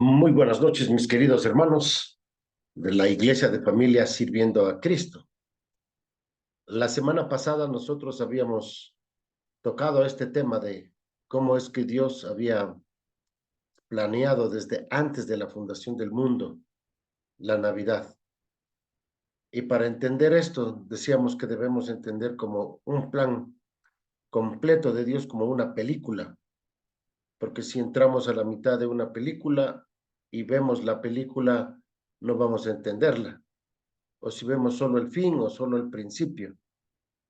Muy buenas noches, mis queridos hermanos de la Iglesia de Familia Sirviendo a Cristo. La semana pasada nosotros habíamos tocado este tema de cómo es que Dios había planeado desde antes de la fundación del mundo la Navidad. Y para entender esto, decíamos que debemos entender como un plan completo de Dios, como una película, porque si entramos a la mitad de una película y vemos la película, no vamos a entenderla. O si vemos solo el fin o solo el principio.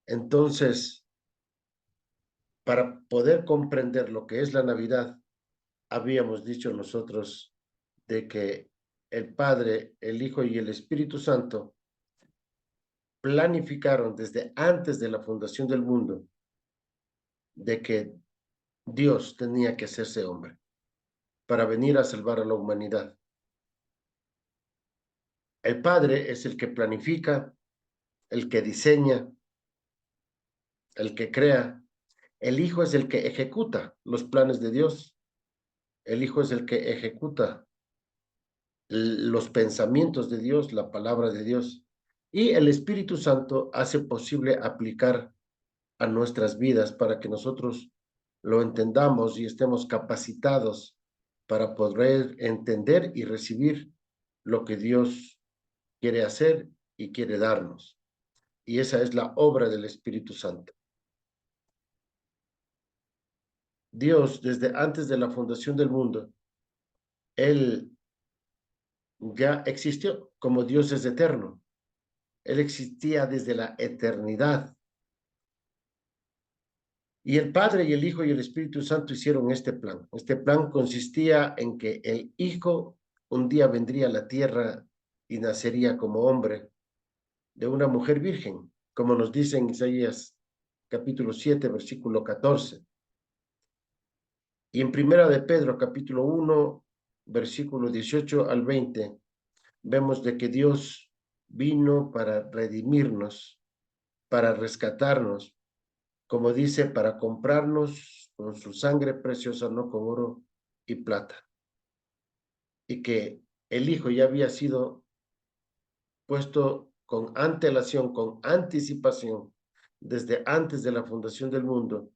Entonces, para poder comprender lo que es la Navidad, habíamos dicho nosotros de que el Padre, el Hijo y el Espíritu Santo planificaron desde antes de la fundación del mundo de que Dios tenía que hacerse hombre para venir a salvar a la humanidad. El Padre es el que planifica, el que diseña, el que crea. El Hijo es el que ejecuta los planes de Dios. El Hijo es el que ejecuta los pensamientos de Dios, la palabra de Dios. Y el Espíritu Santo hace posible aplicar a nuestras vidas para que nosotros lo entendamos y estemos capacitados para poder entender y recibir lo que Dios quiere hacer y quiere darnos. Y esa es la obra del Espíritu Santo. Dios, desde antes de la fundación del mundo, Él ya existió como Dios es eterno. Él existía desde la eternidad. Y el Padre y el Hijo y el Espíritu Santo hicieron este plan. Este plan consistía en que el Hijo un día vendría a la tierra y nacería como hombre de una mujer virgen, como nos dice en Isaías capítulo 7, versículo 14. Y en Primera de Pedro, capítulo 1, versículo 18 al 20, vemos de que Dios vino para redimirnos, para rescatarnos, como dice, para comprarnos con su sangre preciosa, no con oro y plata. Y que el Hijo ya había sido puesto con antelación, con anticipación, desde antes de la fundación del mundo,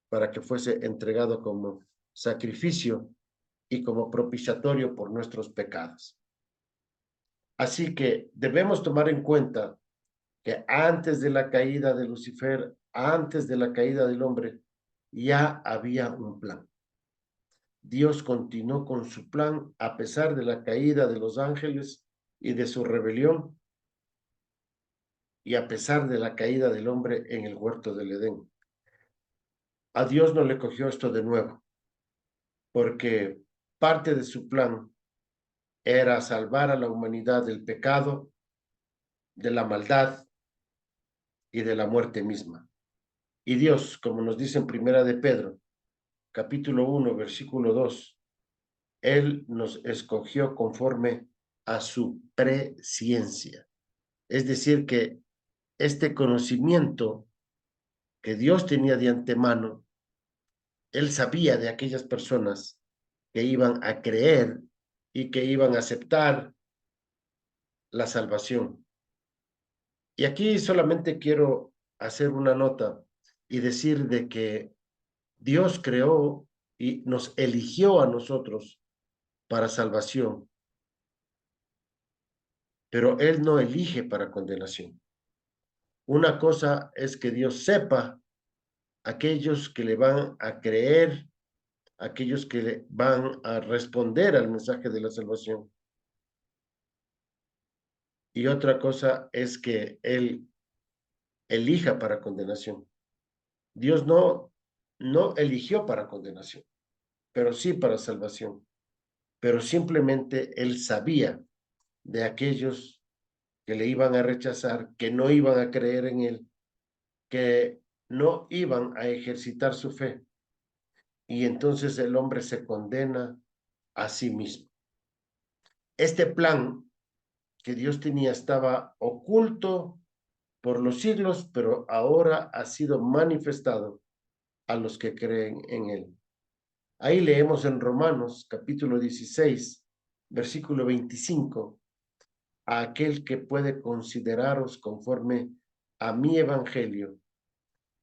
para que fuese entregado como sacrificio y como propiciatorio por nuestros pecados. Así que debemos tomar en cuenta que antes de la caída de Lucifer, antes de la caída del hombre, ya había un plan. Dios continuó con su plan a pesar de la caída de los ángeles y de su rebelión, y a pesar de la caída del hombre en el huerto del Edén. A Dios no le cogió esto de nuevo, porque parte de su plan era salvar a la humanidad del pecado, de la maldad y de la muerte misma. Y Dios, como nos dice en Primera de Pedro, capítulo 1, versículo 2, Él nos escogió conforme a su presciencia. Es decir, que este conocimiento que Dios tenía de antemano, Él sabía de aquellas personas que iban a creer y que iban a aceptar la salvación. Y aquí solamente quiero hacer una nota y decir de que Dios creó y nos eligió a nosotros para salvación, pero Él no elige para condenación. Una cosa es que Dios sepa aquellos que le van a creer, aquellos que le van a responder al mensaje de la salvación. Y otra cosa es que Él elija para condenación. Dios no eligió para condenación, pero sí para salvación. Pero simplemente Él sabía de aquellos que le iban a rechazar, que no iban a creer en Él, que no iban a ejercitar su fe. Y entonces el hombre se condena a sí mismo. Este plan que Dios tenía estaba oculto por los siglos, pero ahora ha sido manifestado a los que creen en Él. Ahí leemos en Romanos capítulo 16, versículo 25, a aquel que puede consideraros conforme a mi evangelio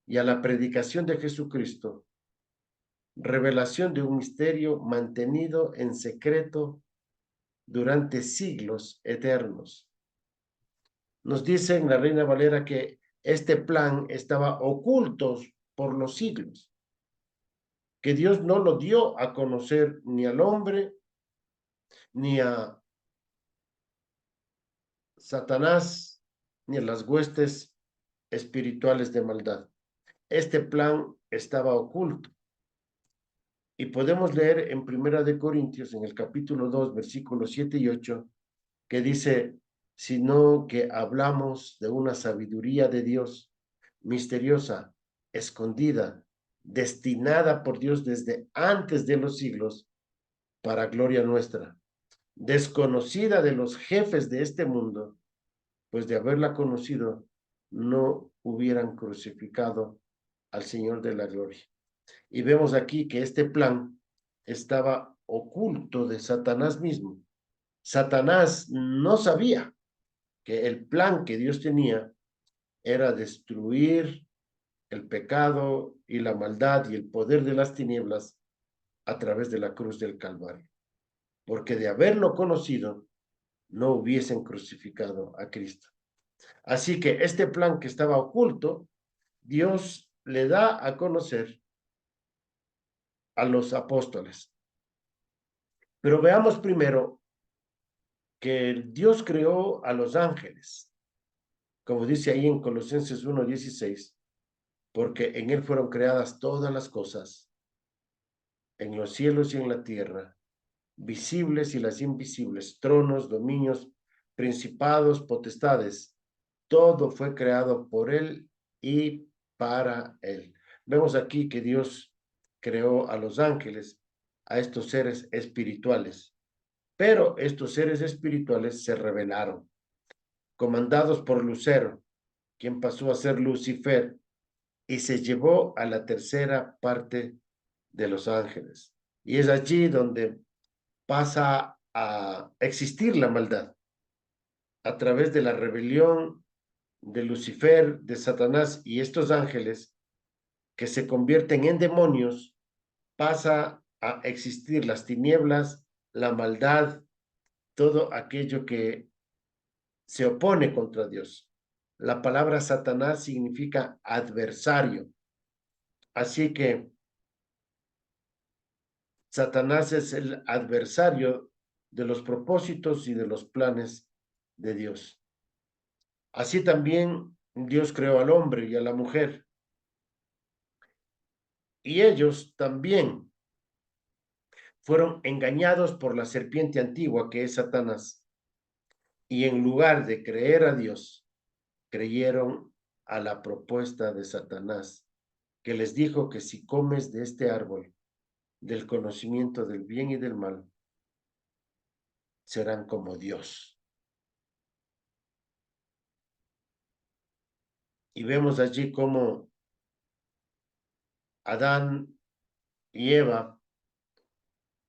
y a la predicación de Jesucristo, revelación de un misterio mantenido en secreto durante siglos eternos. Nos dice en la Reina Valera que este plan estaba oculto por los siglos, que Dios no lo dio a conocer ni al hombre, ni a Satanás, ni a las huestes espirituales de maldad. Este plan estaba oculto. Y podemos leer en Primera de Corintios, en el capítulo 2, versículos 7 y 8, que dice, sino que hablamos de una sabiduría de Dios misteriosa, escondida, destinada por Dios desde antes de los siglos para gloria nuestra, desconocida de los jefes de este mundo, pues de haberla conocido no hubieran crucificado al Señor de la gloria. Y vemos aquí que este plan estaba oculto de Satanás mismo. Satanás no sabía que el plan que Dios tenía era destruir el pecado y la maldad y el poder de las tinieblas a través de la cruz del Calvario. Porque de haberlo conocido, no hubiesen crucificado a Cristo. Así que este plan que estaba oculto, Dios le da a conocer a los apóstoles. Pero veamos primero que Dios creó a los ángeles, como dice ahí en Colosenses 1:16, porque en él fueron creadas todas las cosas, en los cielos y en la tierra, visibles y las invisibles, tronos, dominios, principados, potestades. Todo fue creado por él y para él. Vemos aquí que Dios creó a los ángeles, a estos seres espirituales, pero estos seres espirituales se rebelaron, comandados por Lucero, quien pasó a ser Lucifer, y se llevó a la tercera parte de los ángeles. Y es allí donde pasa a existir la maldad, a través de la rebelión de Lucifer, de Satanás y estos ángeles que se convierten en demonios, pasa a existir las tinieblas, la maldad, todo aquello que se opone contra Dios. La palabra Satanás significa adversario. Así que Satanás es el adversario de los propósitos y de los planes de Dios. Así también Dios creó al hombre y a la mujer. Y ellos también fueron engañados por la serpiente antigua que es Satanás. Y en lugar de creer a Dios, creyeron a la propuesta de Satanás, que les dijo que si comes de este árbol, del conocimiento del bien y del mal, serán como Dios. Y vemos allí cómo Adán y Eva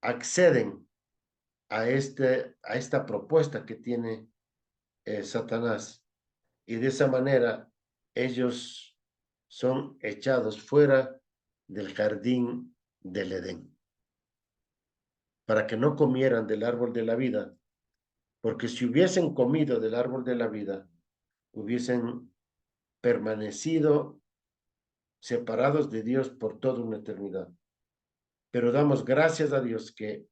acceden a esta propuesta que tiene Satanás. Y de esa manera ellos son echados fuera del jardín del Edén, para que no comieran del árbol de la vida, porque si hubiesen comido del árbol de la vida, hubiesen permanecido separados de Dios por toda una eternidad. Pero damos gracias a Dios que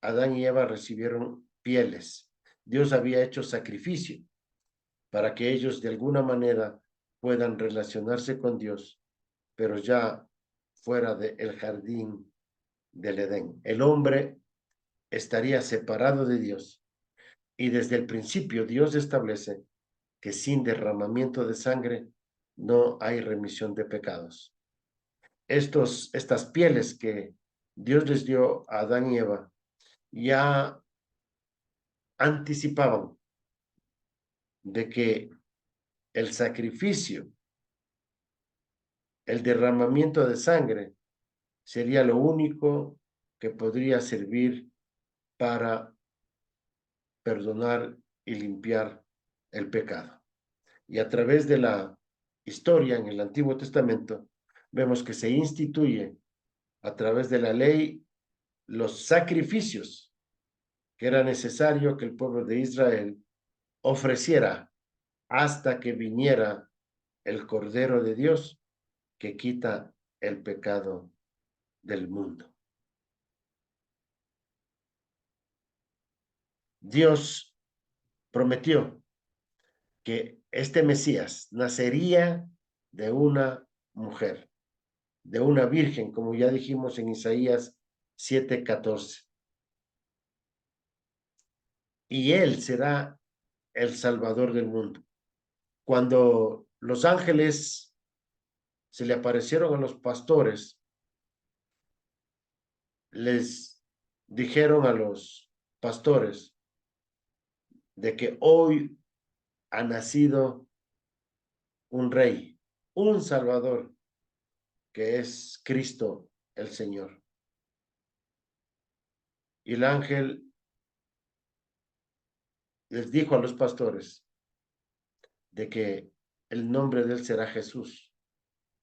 Adán y Eva recibieron pieles. Dios había hecho sacrificio para que ellos de alguna manera puedan relacionarse con Dios, pero ya fuera del jardín del Edén. El hombre estaría separado de Dios y desde el principio Dios establece que sin derramamiento de sangre no hay remisión de pecados. Estas pieles que Dios les dio a Adán y Eva ya anticipaban de que el sacrificio, el derramamiento de sangre, sería lo único que podría servir para perdonar y limpiar el pecado. Y a través de la historia en el Antiguo Testamento, vemos que se instituye a través de la ley los sacrificios que era necesario que el pueblo de Israel ofreciera hasta que viniera el Cordero de Dios que quita el pecado del mundo. Dios prometió que este Mesías nacería de una mujer, de una virgen, como ya dijimos en Isaías 7:14. Y él será el Salvador del mundo. Cuando los ángeles se le aparecieron a los pastores, les dijeron a los pastores de que hoy ha nacido un rey, un Salvador, que es Cristo el Señor. Y el ángel les dijo a los pastores de que el nombre de él será Jesús,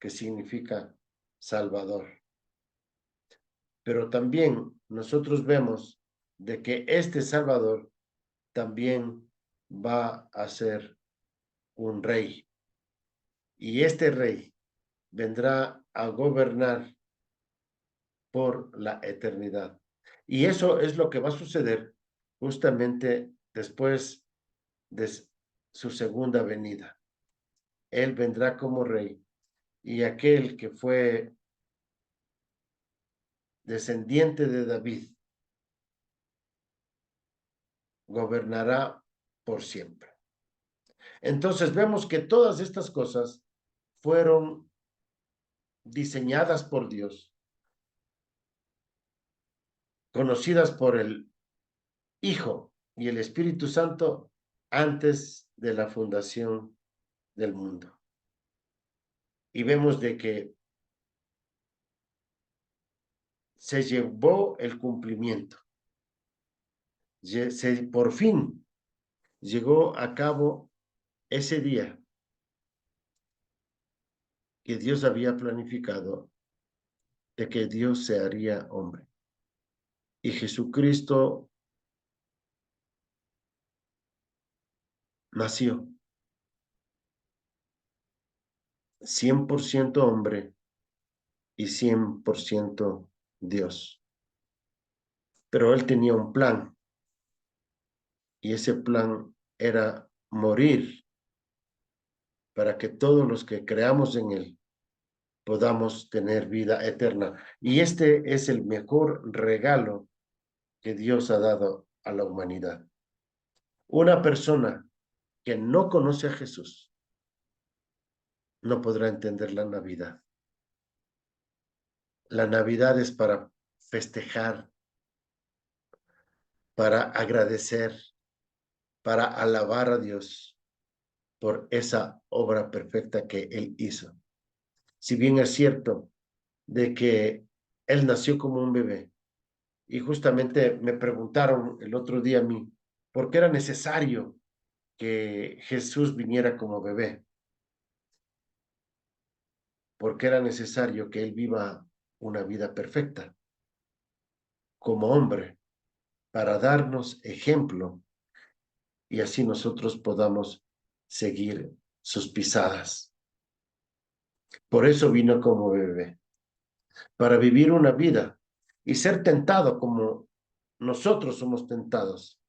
que significa Salvador. Pero también nosotros vemos de que este Salvador también va a ser un rey. Y este rey vendrá a gobernar por la eternidad. Y eso es lo que va a suceder justamente después de su segunda venida. Él vendrá como rey y aquel que fue descendiente de David gobernará por siempre. Entonces vemos que todas estas cosas fueron diseñadas por Dios, conocidas por el Hijo y el Espíritu Santo antes de la fundación del mundo. Y vemos de que se llevó el cumplimiento. Por fin llegó a cabo ese día que Dios había planificado de que Dios se haría hombre. Y Jesucristo nació 100% hombre y 100% Dios. Pero él tenía un plan y ese plan era morir para que todos los que creamos en él podamos tener vida eterna. Y este es el mejor regalo que Dios ha dado a la humanidad. Una persona que no conoce a Jesús no podrá entender la Navidad. La Navidad es para festejar, para agradecer, para alabar a Dios por esa obra perfecta que Él hizo. Si bien es cierto de que Él nació como un bebé, y justamente me preguntaron el otro día a mí, ¿por qué era necesario que Jesús viniera como bebé? Porque era necesario que Él viva una vida perfecta como hombre para darnos ejemplo y así nosotros podamos seguir sus pisadas. Por eso vino como bebé, para vivir una vida y ser tentado como nosotros somos tentados,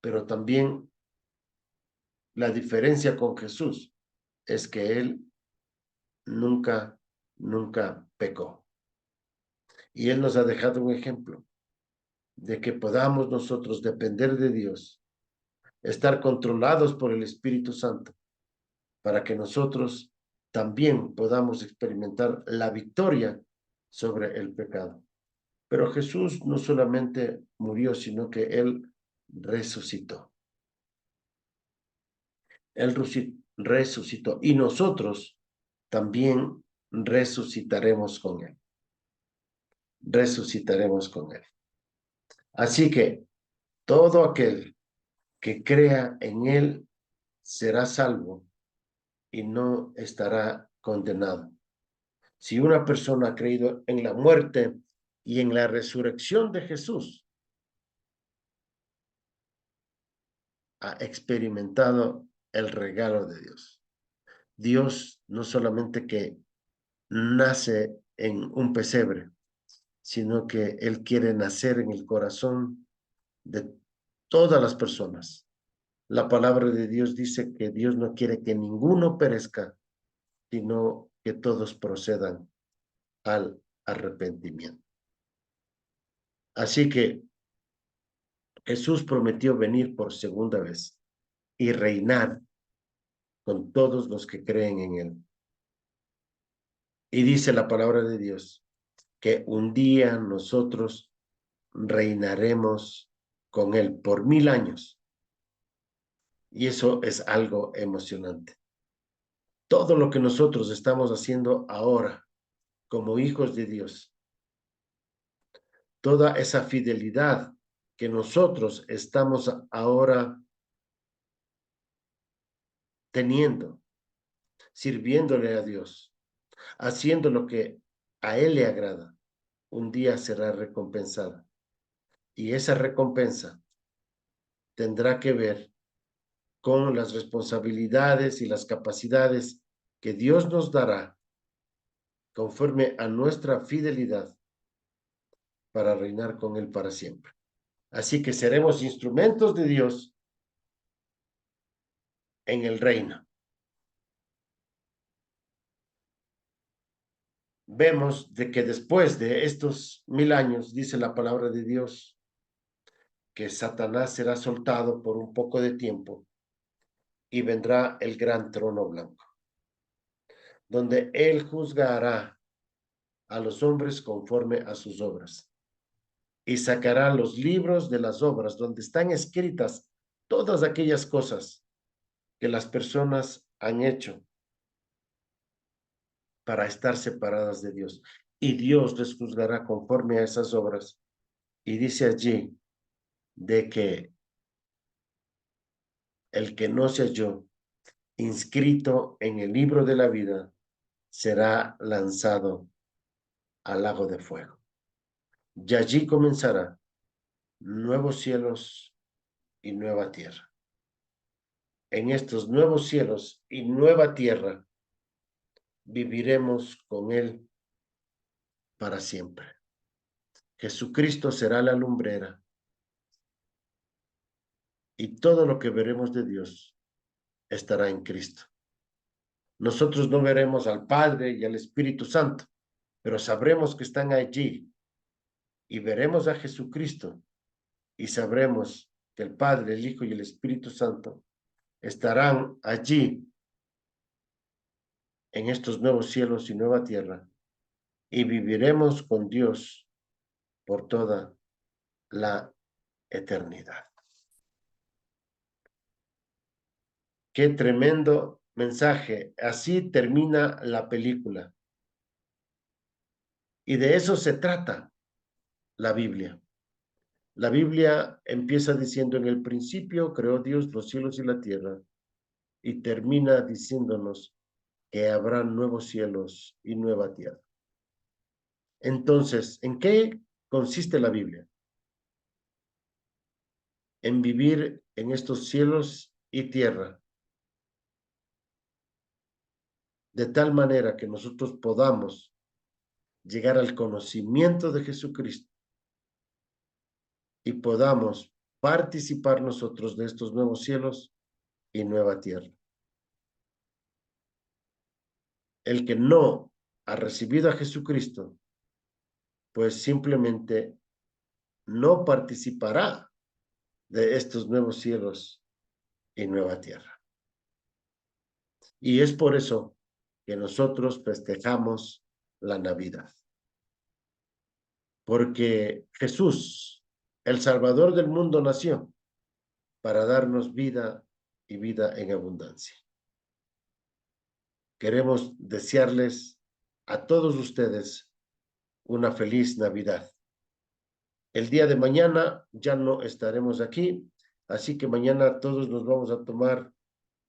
pero también la diferencia con Jesús es que Él nunca pecó. Y Él nos ha dejado un ejemplo de que podamos nosotros depender de Dios, estar controlados por el Espíritu Santo, para que nosotros también podamos experimentar la victoria sobre el pecado. Pero Jesús no solamente murió, sino que Él resucitó. Él resucitó y nosotros también resucitaremos con Él. Resucitaremos con Él. Así que todo aquel que crea en él será salvo y no estará condenado. Si una persona ha creído en la muerte y en la resurrección de Jesús, ha experimentado el regalo de Dios. Dios no solamente que nace en un pesebre, sino que Él quiere nacer en el corazón de todas las personas. La palabra de Dios dice que Dios no quiere que ninguno perezca, sino que todos procedan al arrepentimiento. Así que Jesús prometió venir por segunda vez y reinar con todos los que creen en Él. Y dice la palabra de Dios que un día nosotros reinaremos con Él por 1000 años. Y eso es algo emocionante. Todo lo que nosotros estamos haciendo ahora como hijos de Dios, toda esa fidelidad que nosotros estamos ahora teniendo, sirviéndole a Dios, haciendo lo que a Él le agrada, un día será recompensada. Y esa recompensa tendrá que ver con las responsabilidades y las capacidades que Dios nos dará conforme a nuestra fidelidad para reinar con Él para siempre. Así que seremos instrumentos de Dios en el reino. Vemos de que después de estos 1000 años, dice la palabra de Dios, que Satanás será soltado por un poco de tiempo y vendrá el gran trono blanco, donde Él juzgará a los hombres conforme a sus obras y sacará los libros de las obras donde están escritas todas aquellas cosas que las personas han hecho para estar separadas de Dios. Y Dios les juzgará conforme a esas obras. Y dice allí de que el que no se halló inscrito en el libro de la vida será lanzado al lago de fuego. Y allí comenzará nuevos cielos y nueva tierra. En estos nuevos cielos y nueva tierra viviremos con Él para siempre. Jesucristo será la lumbrera y todo lo que veremos de Dios estará en Cristo. Nosotros no veremos al Padre y al Espíritu Santo, pero sabremos que están allí y veremos a Jesucristo y sabremos que el Padre, el Hijo y el Espíritu Santo estarán allí en estos nuevos cielos y nueva tierra y viviremos con Dios por toda la eternidad. Qué tremendo mensaje. Así termina la película. Y de eso se trata la Biblia. La Biblia empieza diciendo, en el principio creó Dios los cielos y la tierra, y termina diciéndonos que habrá nuevos cielos y nueva tierra. Entonces, ¿en qué consiste la Biblia? En vivir en estos cielos y tierra, de tal manera que nosotros podamos llegar al conocimiento de Jesucristo y podamos participar nosotros de estos nuevos cielos y nueva tierra. El que no ha recibido a Jesucristo, pues simplemente no participará de estos nuevos cielos y nueva tierra. Y es por eso que nosotros festejamos la Navidad. Porque Jesús, el Salvador del mundo, nació para darnos vida y vida en abundancia. Queremos desearles a todos ustedes una feliz Navidad. El día de mañana ya no estaremos aquí, Así que mañana todos nos vamos a tomar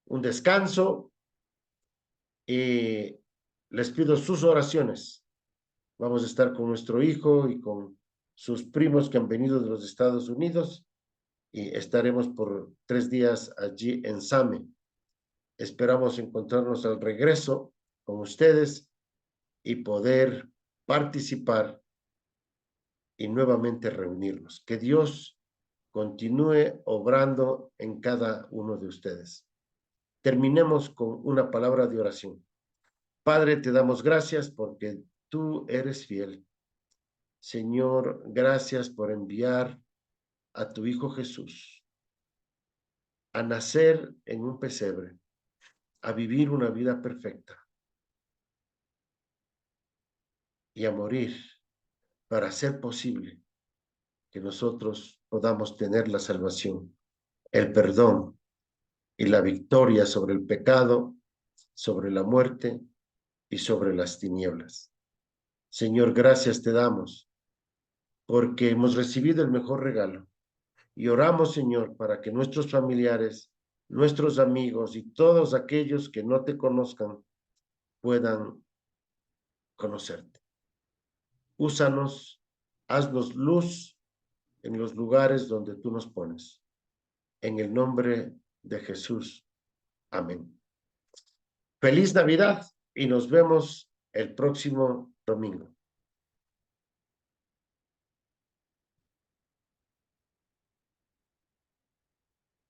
un descanso y les pido sus oraciones. Vamos a estar con nuestro hijo y con sus primos que han venido de los Estados Unidos y estaremos por 3 días allí en Same. Esperamos encontrarnos al regreso con ustedes y poder participar y nuevamente reunirnos. Que Dios continúe obrando en cada uno de ustedes. Terminemos con una palabra de oración. Padre, te damos gracias porque tú eres fiel. Señor, gracias por enviar a tu Hijo Jesús a nacer en un pesebre, a vivir una vida perfecta y a morir para hacer posible que nosotros podamos tener la salvación, el perdón y la victoria sobre el pecado, sobre la muerte y sobre las tinieblas. Señor, gracias te damos porque hemos recibido el mejor regalo y oramos, Señor, para que nuestros familiares, nuestros amigos y todos aquellos que no te conozcan puedan conocerte. Úsanos, haznos luz en los lugares donde tú nos pones. En el nombre de Jesús. Amén. Feliz Navidad y nos vemos el próximo domingo.